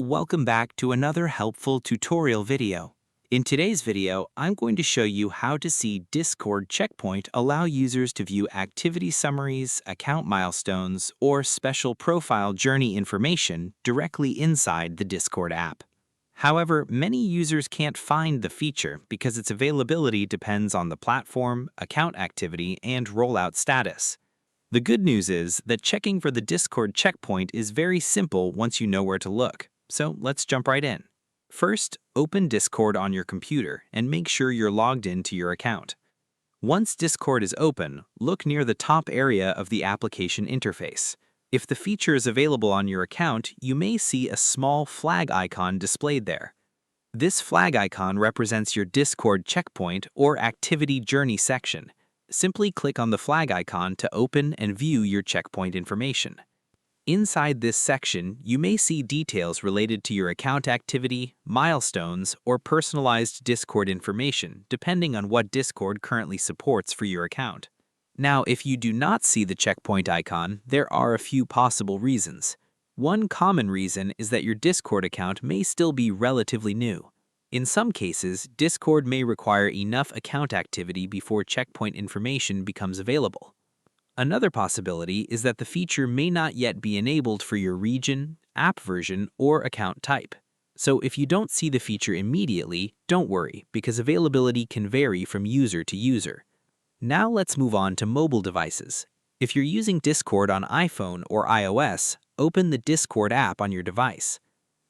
Welcome back to another helpful tutorial video. In today's video, I'm going to show you how to see Discord Checkpoint allow users to view activity summaries, account milestones, or special profile journey information directly inside the Discord app. However, many users can't find the feature because its availability depends on the platform, account activity, and rollout status. The good news is that checking for the Discord checkpoint is very simple once you know where to look. So let's jump right in. First, open Discord on your computer and make sure you're logged into your account. Once Discord is open, look near the top area of the application interface. If the feature is available on your account, you may see a small flag icon displayed there. This flag icon represents your Discord checkpoint or activity journey section. Simply click on the flag icon to open and view your checkpoint information. Inside this section, you may see details related to your account activity, milestones, or personalized Discord information, depending on what Discord currently supports for your account. Now, if you do not see the checkpoint icon, there are a few possible reasons. One common reason is that your Discord account may still be relatively new. In some cases, Discord may require enough account activity before checkpoint information becomes available. Another possibility is that the feature may not yet be enabled for your region, app version, or account type. So if you don't see the feature immediately, don't worry, because availability can vary from user to user. Now let's move on to mobile devices. If you're using Discord on iPhone or iOS, open the Discord app on your device.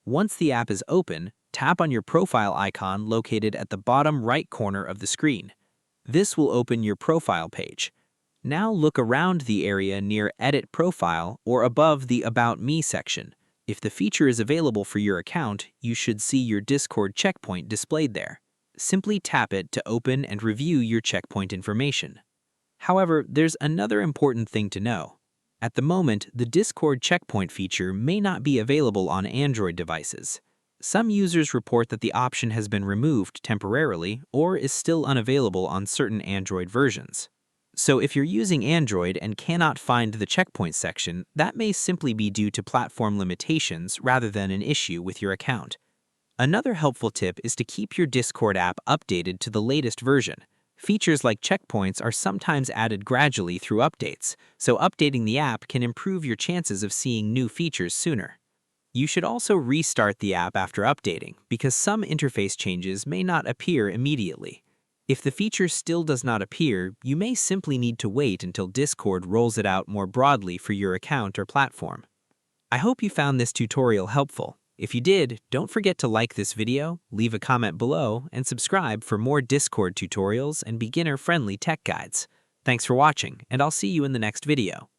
Once the app is open, tap on your profile icon located at the bottom right corner of the screen. This will open your profile page. Now look around the area near Edit Profile or above the About Me section. If the feature is available for your account, you should see your Discord checkpoint displayed there. Simply tap it to open and review your checkpoint information. However, there's another important thing to know. At the moment, the Discord checkpoint feature may not be available on Android devices. Some users report that the option has been removed temporarily or is still unavailable on certain Android versions. So if you're using Android and cannot find the checkpoint section, that may simply be due to platform limitations rather than an issue with your account. Another helpful tip is to keep your Discord app updated to the latest version. Features like checkpoints are sometimes added gradually through updates, so updating the app can improve your chances of seeing new features sooner. You should also restart the app after updating, because some interface changes may not appear immediately. If the feature still does not appear, you may simply need to wait until Discord rolls it out more broadly for your account or platform. I hope you found this tutorial helpful. If you did, don't forget to like this video, leave a comment below, and subscribe for more Discord tutorials and beginner-friendly tech guides. Thanks for watching, and I'll see you in the next video.